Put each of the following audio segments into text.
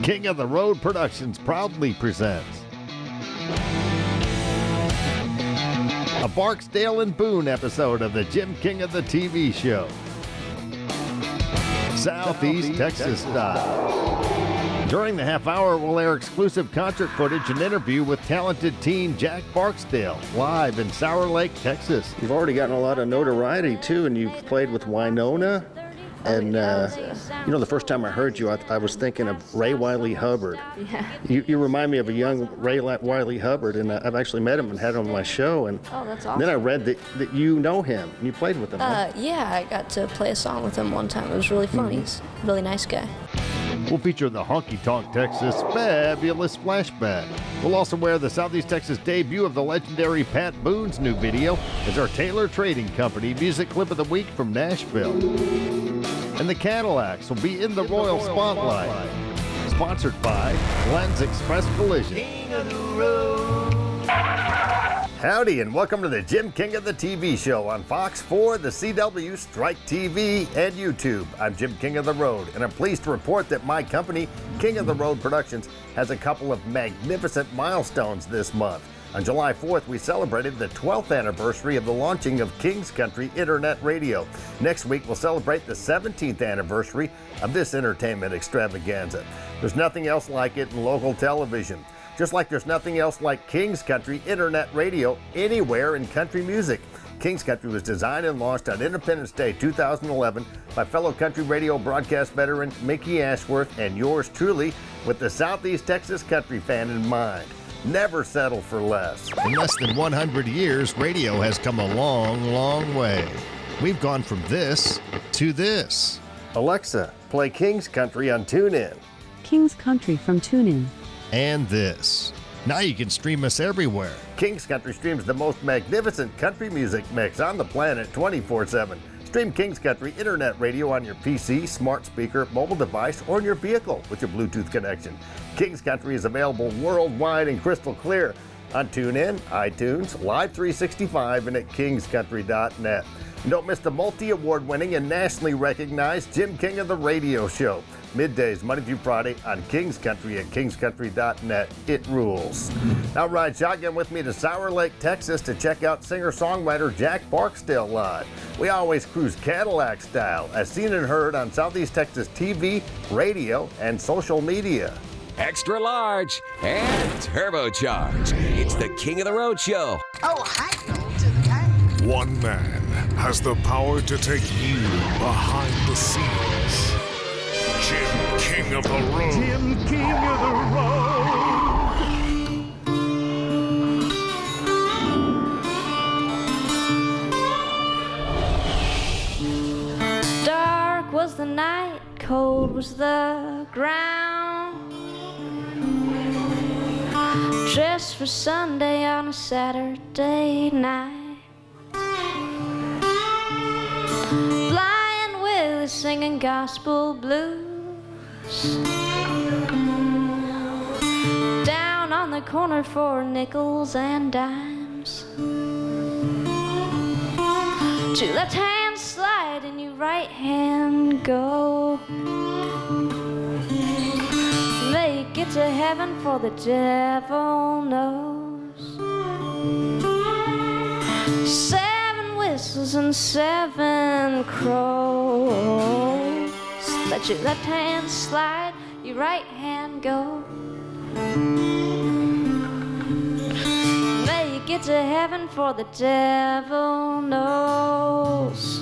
King of the Road Productions proudly presents a Barksdale and Boone episode of the Jim King of the TV show. Southeast Texas style. During the half hour, we'll air exclusive concert footage and interview with talented teen Jack Barksdale, live in Sour Lake, Texas. You've already gotten a lot of notoriety, too, and you've played with Winona. And, the first time I heard you, I was thinking of Ray Wiley Hubbard. Yeah. You remind me of a young Ray Wiley Hubbard, and I've actually met him and had him on my show. And oh, that's awesome. Then I read that you know him, and you played with him. Huh? Yeah, I got to play a song with him one time. It was really fun. He's a really nice guy. We'll feature the Honky Tonk Texas Fabulous Flashback. We'll also wear the Southeast Texas debut of the legendary Pat Boone's new video as our Taylor Trading Company Music Clip of the Week from Nashville. And the Cadillacs will be in the Royal Spotlight. Sponsored by Glenn's Express Collision. King of the Road. Howdy, and welcome to the Jim King of the TV show on Fox 4, the CW, Strike TV, and YouTube. I'm Jim King of the Road, and I'm pleased to report that my company, King of the Road Productions, has a couple of magnificent milestones this month. On July 4th, we celebrated the 12th anniversary of the launching of King's Country Internet Radio. Next week, we'll celebrate the 17th anniversary of this entertainment extravaganza. There's nothing else like it in local television. Just like there's nothing else like King's Country Internet Radio anywhere in country music. King's Country was designed and launched on Independence Day 2011 by fellow country radio broadcast veteran Mickey Ashworth and yours truly, with the Southeast Texas country fan in mind. Never settle for less. In less than 100 years, radio has come a long, long way. We've gone from this to this. Alexa, play King's Country on TuneIn. King's Country from TuneIn. And this. Now you can stream us everywhere. King's Country streams the most magnificent country music mix on the planet 24/7. Stream King's Country Internet Radio on your PC, smart speaker, mobile device, or in your vehicle with your Bluetooth connection. King's Country is available worldwide and crystal clear on TuneIn, iTunes, Live 365, and at kingscountry.net. And don't miss the multi-award winning and nationally recognized Jim King of the Radio Show. Middays, Monday through Friday on King's Country at kingscountry.net. It rules. Now ride shotgun with me to Sour Lake, Texas to check out singer-songwriter Jack Barksdale live. We always cruise Cadillac style, as seen and heard on Southeast Texas TV, radio, and social media. Extra large and turbocharged. It's the King of the Road Show. Oh, hi, to the guy. One man has the power to take you behind the scenes. Jim King of the Road. Jim King of the Road. Dark was the night, cold was the ground. Dressed for Sunday on a Saturday night. Flying Willie singing gospel blues. Down on the corner for nickels and dimes. To left hand slide and you right hand go. Make it to heaven for the devil knows. 7 whistles and 7 crows. Let your left hand slide, your right hand go. Make it to heaven for the devil knows.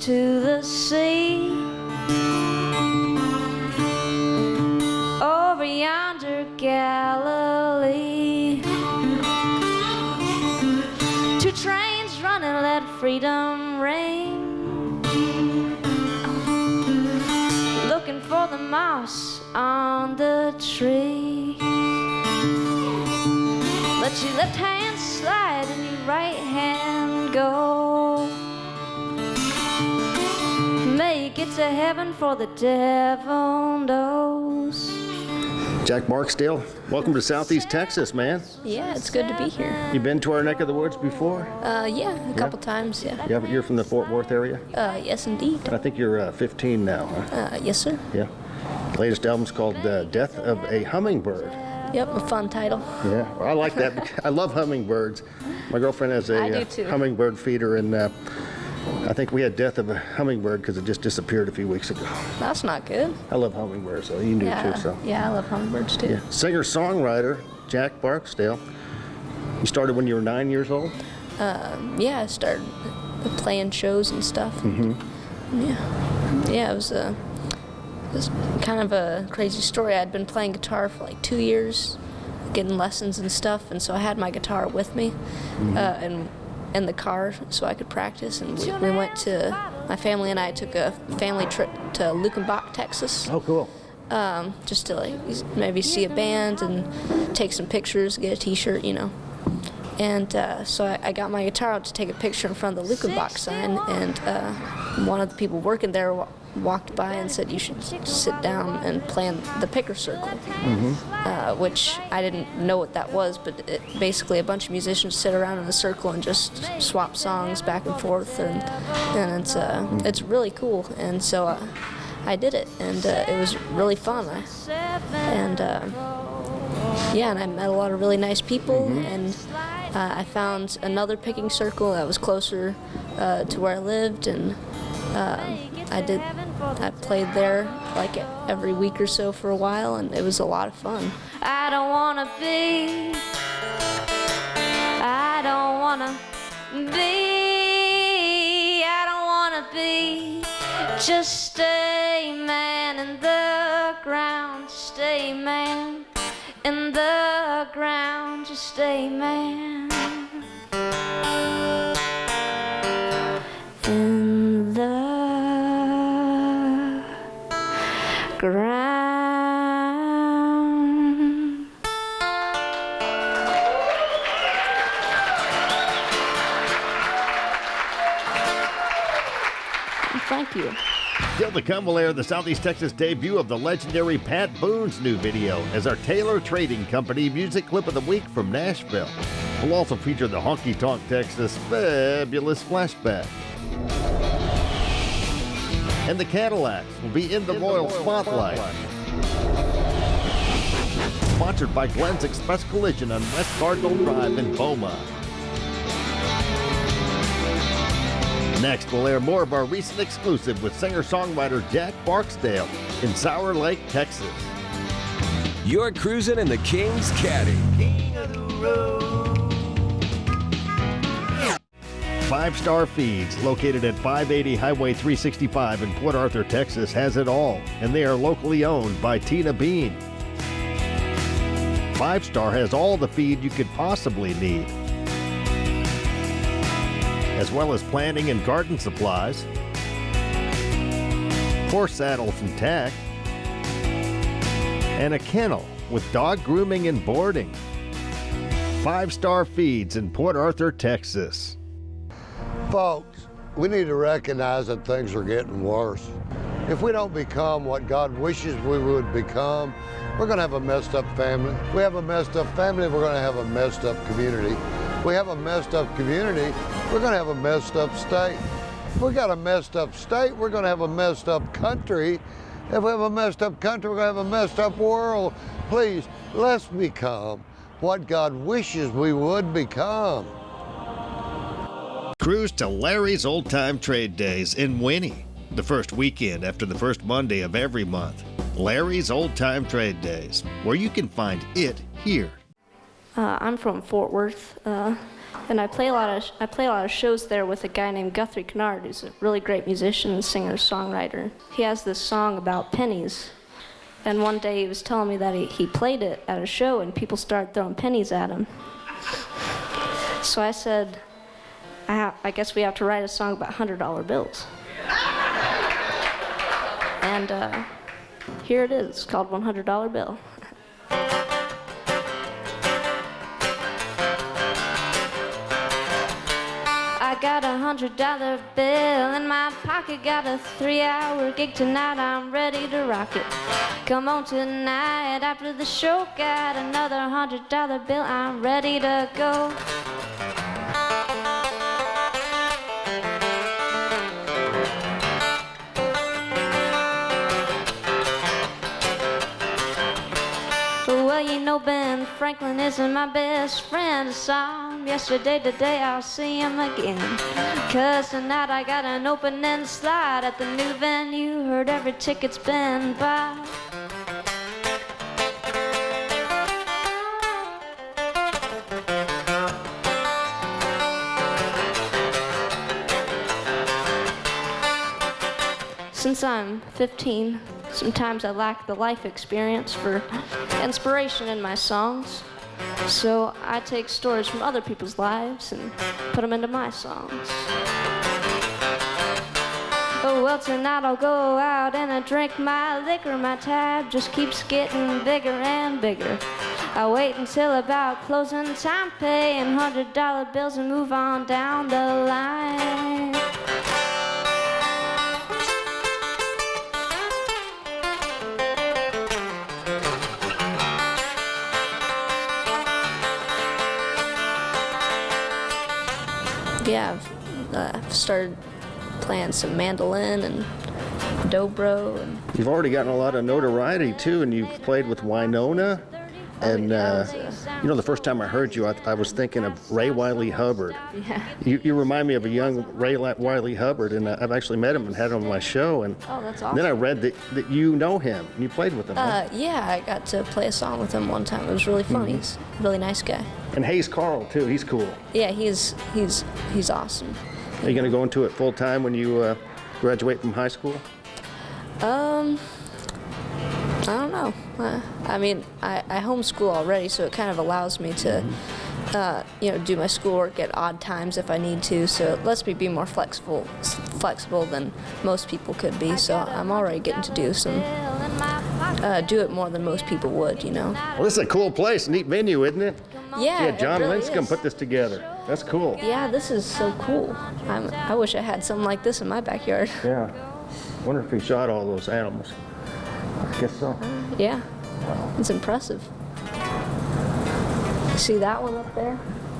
To the sea, over yonder Galilee. 2 trains running, let freedom ring. looking for the moss on the tree. Let your left hand slide and your right hand go. Make it to heaven, for the devil knows. Jack Barksdale, welcome to Southeast Texas, man. Yeah, it's good to be here. You been to our neck of the woods before? Yeah, a couple times, yeah. Yeah, you're from the Fort Worth area? Yes, indeed. I think you're 15 now, huh? Yes, sir. Yeah. Latest album's called Death of a Hummingbird. Yep, a fun title. Yeah, well, I like that. I love hummingbirds. My girlfriend has I do a too. hummingbird feeder, and I think we had Death of a Hummingbird because it just disappeared a few weeks ago. That's not good. I love hummingbirds, so you do Yeah, too. So. yeah, I love hummingbirds too. Yeah. Singer-songwriter Jack Barksdale. You started when you were 9 years old? Yeah, I started playing shows and stuff. Mm-hmm. Yeah, it was kind of a crazy story. I'd been playing guitar for like 2 years, getting lessons and stuff, and so I had my guitar with me, and in the car so I could practice. And we went to, my family and I took a family trip to Lukenbach, Texas. Oh, cool. Just to like maybe see a band and take some pictures, get a T-shirt, you know. And so I got my guitar out to take a picture in front of the Lukenbach sign, and one of the people working there walked by and said, "You should sit down and play in the picker circle," which I didn't know what that was, but basically a bunch of musicians sit around in a circle and just swap songs back and forth, and it's really cool. And so I did it, and it was really fun. And I met a lot of really nice people, and I found another picking circle that was closer to where I lived, and I played there like every week or so for a while, and it was a lot of fun. I don't wanna be just a man in the ground, just a man in the ground, just a man in the ground. Thank you. Still to come, we'll air the Southeast Texas debut of the legendary Pat Boone's new video as our Taylor Trading Company music clip of the week from Nashville. We'll also feature the Honky Tonk Texas fabulous flashback. And the Cadillacs will be in the Royal Spotlight. Sponsored by Glenn's Express Collision on West Cardinal Drive in Beaumont. Next, we'll air more of our recent exclusive with singer-songwriter Jack Barksdale in Sour Lake, Texas. You're cruising in the King's Caddy. King of the road. 5-Star Feeds, located at 580 Highway 365 in Port Arthur, Texas, has it all, and they are locally owned by Tina Bean. 5-Star has all the feed you could possibly need, as well as planting and garden supplies, horse saddles and tack, and a kennel with dog grooming and boarding. 5-Star Feeds in Port Arthur, Texas. Folks, we need to recognize that things are getting worse. If we don't become what God wishes we would become, we're going to have a messed up family. If we have a messed up family, we're going to have a messed up community. If we have a messed up community, we're going to have a messed up state. If we got a messed up state, we're going to have a messed up country. If we have a messed up country, we're going to have a messed up world. Please, let's become what God wishes we would become. Cruise to Larry's Old Time Trade Days in Winnie, the first weekend after the first Monday of every month. Larry's Old Time Trade Days, where you can find it here. I'm from Fort Worth, and I play a lot of shows there with a guy named Guthrie Kennard, who's a really great musician and singer-songwriter. He has this song about pennies, and one day he was telling me that he played it at a show and people started throwing pennies at him. So I said, I guess we have to write a song about $100 bills. And here it is, called $100 Bill. I got $100 bill in my pocket, got a 3-hour gig tonight, I'm ready to rock it. Come on tonight after the show, got another $100 bill, I'm ready to go. Well, you know Ben Franklin isn't my best friend. I saw him yesterday, today I'll see him again. 'Cause tonight I got an opening slot at the new venue. Heard every ticket's been bought. Since I'm 15, sometimes I lack the life experience for inspiration in my songs. So I take stories from other people's lives and put them into my songs. Oh, well, tonight I'll go out and I drink my liquor. My tab just keeps getting bigger and bigger. I wait until about closing time, paying $100 bills and move on down the line. Yeah, I've started playing some mandolin and dobro. And You've already gotten a lot of notoriety too, and you've played with Winona. And you know, the first time I heard you, I was thinking of Ray Wiley Hubbard. Yeah. You remind me of a young Ray Wiley Hubbard, and I've actually met him and had him on my show. And oh, that's awesome. then I read that you know him and you played with him. Huh? Yeah, I got to play a song with him one time. It was really fun. He's a really nice guy. And Hayes Carl too. He's cool. Yeah, he's awesome. Are you going to go into it full time when you graduate from high school? I don't know. I mean, I homeschool already, so it kind of allows me to, do my schoolwork at odd times if I need to. So it lets me be more flexible than most people could be. So I'm already getting to do it more than most people would, you know. Well, this is a cool place, neat venue, isn't it? Yeah, John really Linscomb is. put this together. That's cool. Yeah, this is so cool. I wish I had something like this in my backyard. Yeah. Wonder if he shot all those animals. I guess so. Yeah, it's impressive. See that one up there?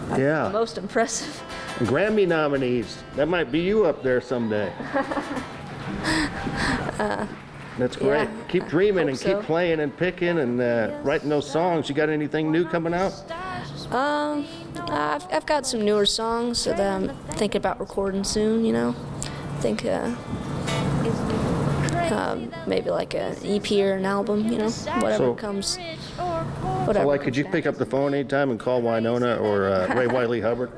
That's Yeah. the most impressive. Grammy nominees. That might be you up there someday. That's great. Yeah, Keep dreaming hope and so. keep playing and picking and writing those songs. You got anything new coming out? I've got some newer songs that I'm thinking about recording soon, you know. I think maybe like an EP or an album, you know, whatever comes. Whatever. So, like, could you pick up the phone anytime and call Winona or Ray Wiley Hubbard?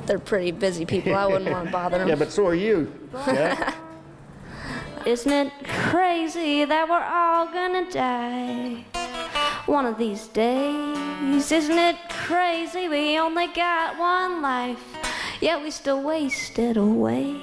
They're pretty busy people. I wouldn't want to bother them. Yeah, but so are you. Yeah? Isn't it crazy that we're all gonna die one of these days? Isn't it crazy we only got one life, yet we still waste it away?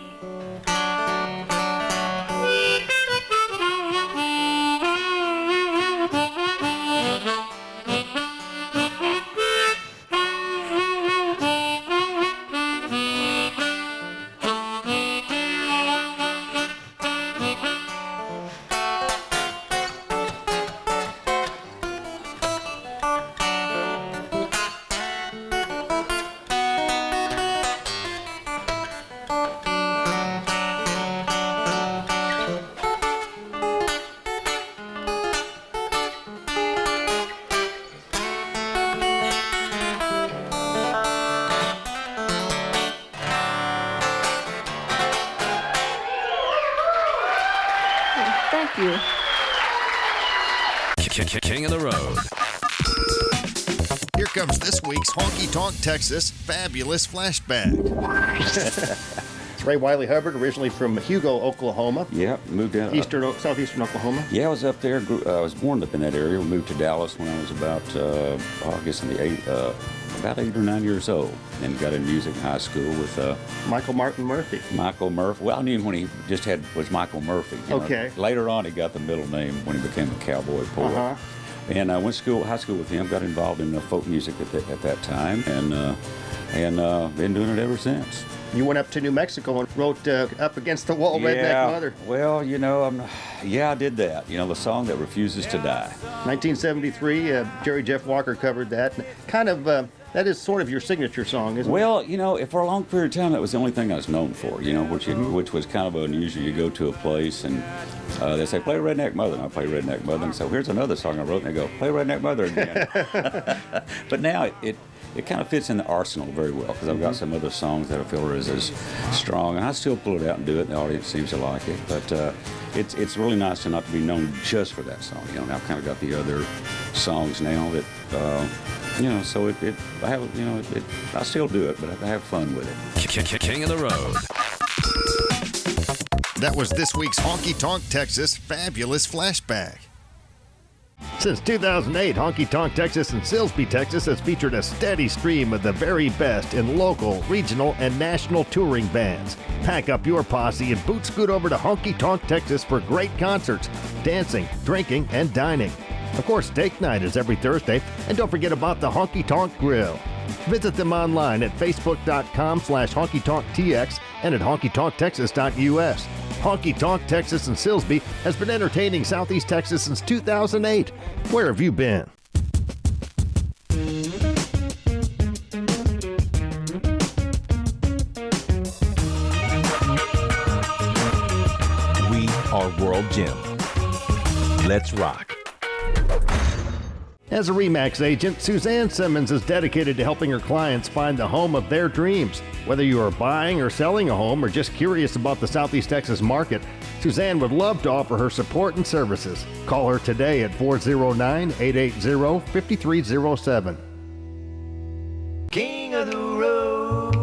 Thank you. King of the Road. Here comes this week's Honky Tonk Texas Fabulous Flashback. Ray Wiley Hubbard, originally from Hugo, Oklahoma. Yeah, moved out. Southeastern Oklahoma. Yeah, I was up there. I was born up in that area. We moved to Dallas when I was about, I guess in the about 8 or 9 years old, and got in music in high school with Michael Martin Murphy. Michael Murphy. Well, I knew him when he just was Michael Murphy. Okay. Later on, he got the middle name when he became a cowboy poet. And I went to high school with him. Got involved in folk music at that time, and been doing it ever since. You went up to New Mexico and wrote Up Against the Wall, Redneck Mother. Well, I did that. The song that refuses to die. 1973, Jerry Jeff Walker covered that. Kind of, that is sort of your signature song, isn't it? Well, for a long period of time, that was the only thing I was known for, which was kind of unusual. You go to a place and they say, play Redneck Mother, and I play Redneck Mother, and so here's another song I wrote, and they go, play Redneck Mother again. But now it kind of fits in the arsenal very well, because I've got some other songs that I feel are as strong, and I still pull it out and do it, and the audience seems to like it. But it's really nice to not to be known just for that song. Now I've kind of got the other songs now that, so I still do it, but I have fun with it. King of the Road. That was this week's Honky Tonk Texas Fabulous Flashback. Since 2008, Honky Tonk Texas and Silsbee, Texas has featured a steady stream of the very best in local, regional, and national touring bands. Pack up your posse and boot scoot over to Honky Tonk Texas for great concerts, dancing, drinking, and dining. Of course, steak night is every Thursday, and don't forget about the Honky Tonk Grill. Visit them online at facebook.com/honkytonktx and at honkytonktexas.us. Honky Tonk Texas and Silsbee has been entertaining Southeast Texas since 2008. Where have you been? We are World Gym. Let's rock. As a RE/MAX agent, Suzanne Simmons is dedicated to helping her clients find the home of their dreams. Whether you are buying or selling a home or just curious about the Southeast Texas market, Suzanne would love to offer her support and services. Call her today at 409-880-5307. King of the Road.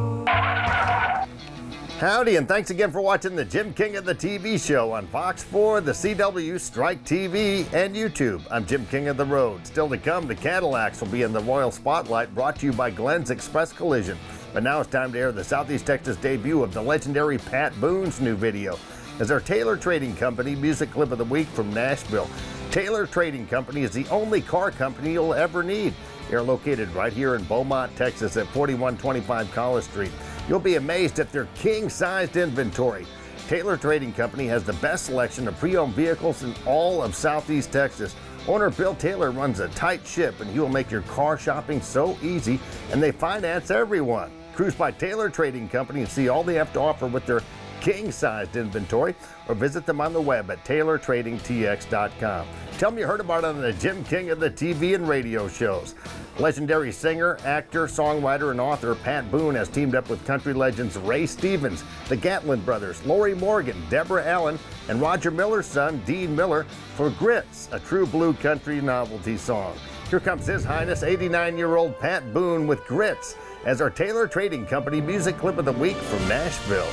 Howdy, and thanks again for watching the Jim King of the TV show on Fox 4, the CW, Strike TV, and YouTube. I'm Jim King of the Road. Still to come, the Cadillacs will be in the Royal Spotlight, brought to you by Glenn's Express Collision. But now it's time to air the Southeast Texas debut of the legendary Pat Boone's new video as our Taylor Trading Company music clip of the week from Nashville. Taylor Trading Company is the only car company you'll ever need. They're located right here in Beaumont, Texas at 4125 College Street. You'll be amazed at their king-sized inventory. Taylor Trading Company has the best selection of pre-owned vehicles in all of Southeast Texas. Owner Bill Taylor runs a tight ship, and he will make your car shopping so easy, and they finance everyone. Cruise by Taylor Trading Company and see all they have to offer with their king-sized inventory, or visit them on the web at taylortradingtx.com. Tell them you heard about it on the Jim King of the TV and radio shows. Legendary singer, actor, songwriter, and author Pat Boone has teamed up with country legends Ray Stevens, the Gatlin Brothers, Lori Morgan, Deborah Allen, and Roger Miller's son, Dean Miller, for Grits, a true blue country novelty song. Here comes His Highness 89-year-old Pat Boone with Grits as our Taylor Trading Company music clip of the week from Nashville.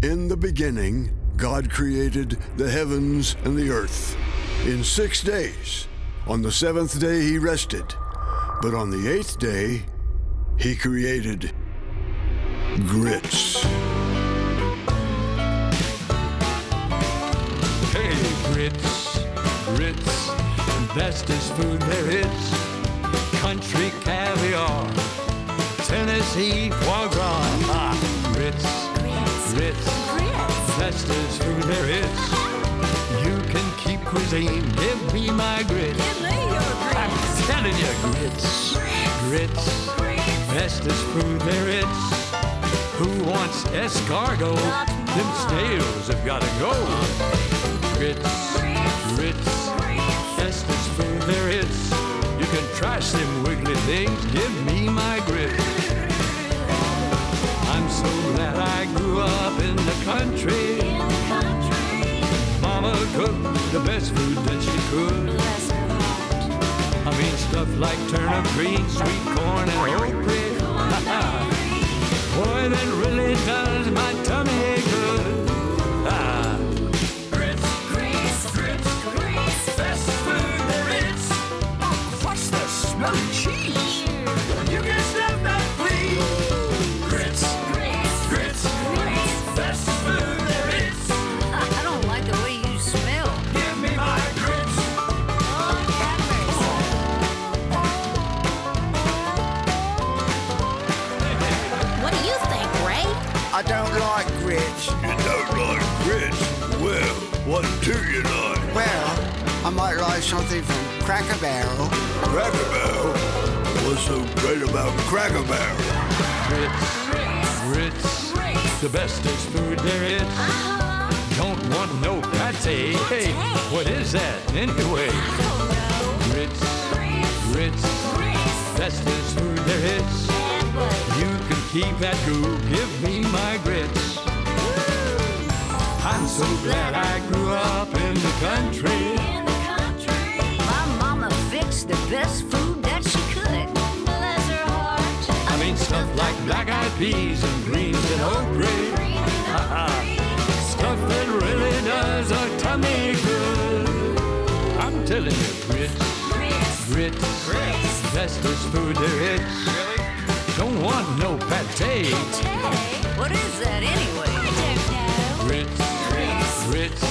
In the beginning, God created the heavens and the earth in 6 days. On the 7th day, he rested. But on the 8th day, he created grits. Hey, grits, grits, bestest food there is. Country caviar, Tennessee foie gras. Ah, grits, grits, bestest food there is. You can keep cuisine, give me my grits. Give me your grits. I'm telling you, grits, grits, bestest food there is. Who wants escargot? Them snails have got to go. Grits, grits, bestest food there is. You can try some wiggly things, give me my grits. I'm so glad I grew up in the country. Mama cooked the best food that she could. I mean stuff like turnip greens, sweet corn, and okra. Boy, that really does my tummy good. Ah. Grits, grits, grits, grits. I don't like grits. You don't like grits? Well, what do you like? Well, I might like something from Cracker Barrel. Cracker Barrel? What's so great about Cracker Barrel? Grits, the bestest food there is. Don't want no pate. Hey, what is that anyway? Grits, bestest food there is. You can keep that goo, give me my grits. I'm so glad I grew up in the country. My mama fixed the best food that she could. Bless her heart. I mean stuff like black-eyed peas and greens and okra. Stuff that really does our tummy good. I'm telling you, grits, bestest food there is. Don't want no pate. What is that anyway? Grits,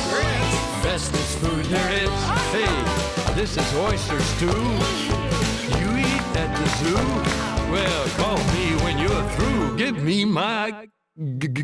bestest food there is. Hey, this is oyster stew. You eat at the zoo? Well, call me when you're through. Give me my grits.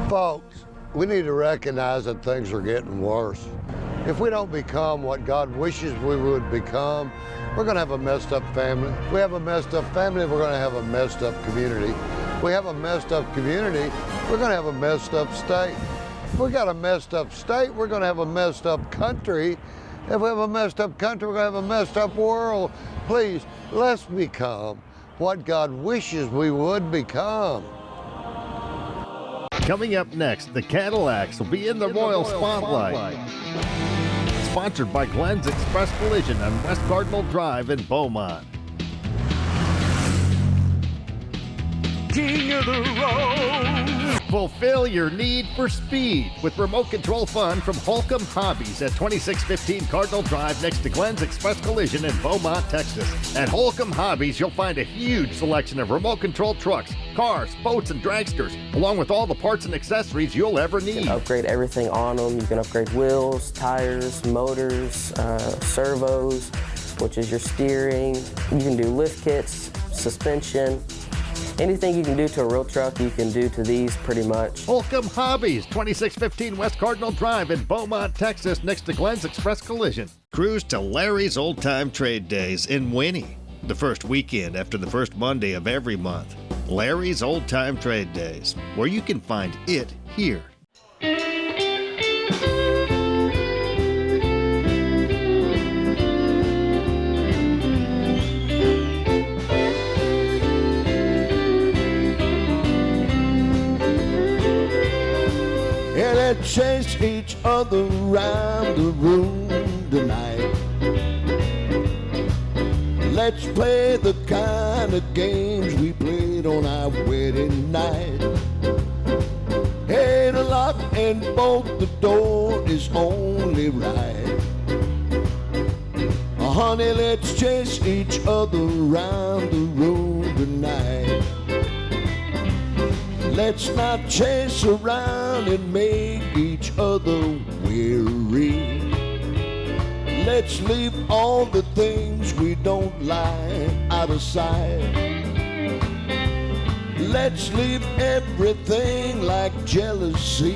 Folks, we need to recognize that things are getting worse. If we don't become what God wishes we would become, we're going to have a messed up family. If we have a messed up family, we're going to have a messed up community. If we have a messed up community, we're going to have a messed up state. If we got a messed up state, we're going to have a messed up country. If we have a messed up country, we're going to have a messed up world. Please, let's become what God wishes we would become. Coming up next, the Cadillacs will be in the Royal Spotlight. Sponsored by Glenn's Express Collision on West Cardinal Drive in Beaumont. King of the road. Fulfill your need for speed with remote control fun from Holcomb Hobbies at 2615 Cardinal Drive next to Glenn's Express Collision in Beaumont, Texas. At Holcomb Hobbies, you'll find a huge selection of remote control trucks, cars, boats, and dragsters, along with all the parts and accessories you'll ever need. You can upgrade everything on them. You can upgrade wheels, tires, motors, servos, which is your steering. You can do lift kits, suspension. Anything you can do to a real truck, you can do to these pretty much. Holcomb Hobbies, 2615 West Cardinal Drive in Beaumont, Texas, next to Glenn's Express Collision. Cruise to Larry's Old Time Trade Days in Winnie, the first weekend after the first Monday of every month. Larry's Old Time Trade Days, where you can find it here. Yeah, let's chase each other around the room tonight. Let's play the kind of games we played on our wedding night. Hey, the lock and bolt the door is only right. Honey, let's chase each other around the room tonight. Let's not chase around and make each other weary. Let's leave all the things we don't like out of sight. Let's leave everything like jealousy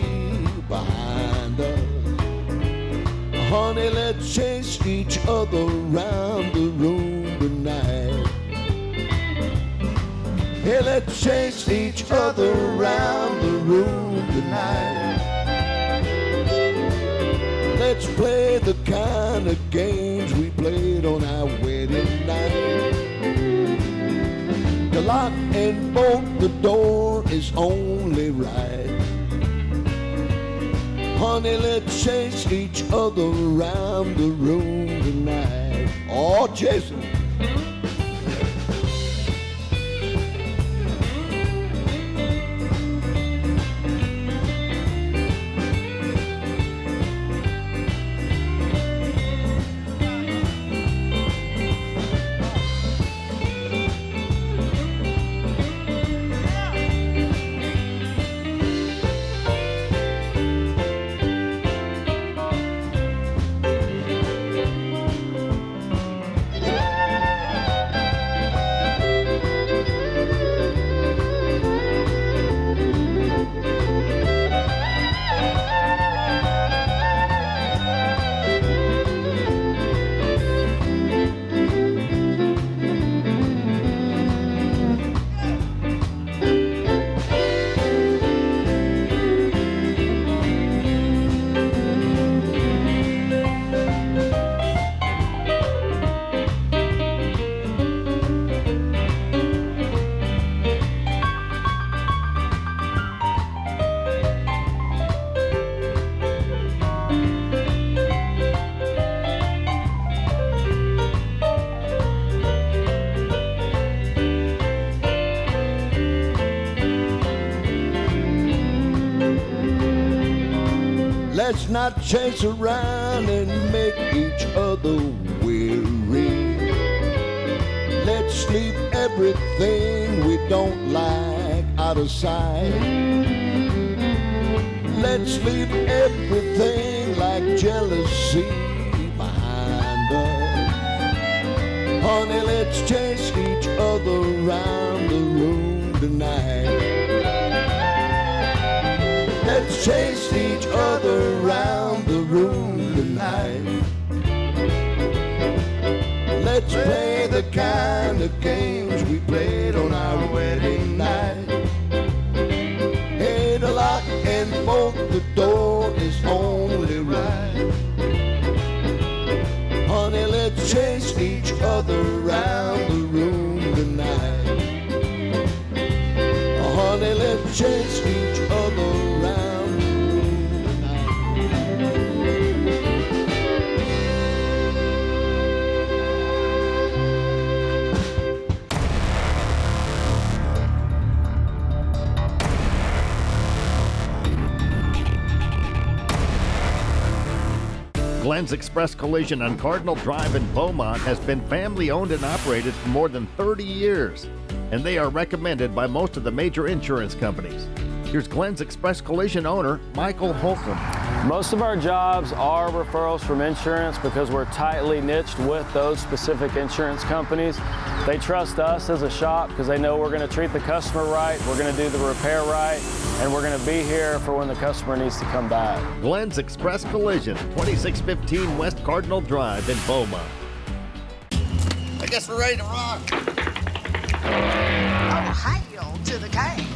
behind us. Honey, let's chase each other around the room tonight. Hey, let's chase each other around the room tonight. Let's play the kind of games we played on our wedding night. The lock and bolt the door is only right. Honey, let's chase each other around the room tonight. Oh, Jason. not chase around and make each other weary. Let's leave everything we don't like out of sight. Let's leave everything like jealousy behind us. Honey, let's chase each other around the room tonight. Let's chase each other around the room tonight. Let's play the kind of games we played on our wedding night. Hey, the lock and bolt the door is only right. Honey, let's chase each other around the room tonight. Honey, let's chase each other around the room tonight. Glenn's Express Collision on Cardinal Drive in Beaumont has been family owned and operated for more than 30 years, and they are recommended by most of the major insurance companies. Here's Glenn's Express Collision owner, Michael Holcomb. Most of our jobs are referrals from insurance because we're tightly niched with those specific insurance companies. They trust us as a shop because they know we're going to treat the customer right, we're going to do the repair right, and we're going to be here for when the customer needs to come back. Glenn's Express Collision, 2615 West Cardinal Drive in Beaumont. I guess we're ready to rock. Oh, hail to the king.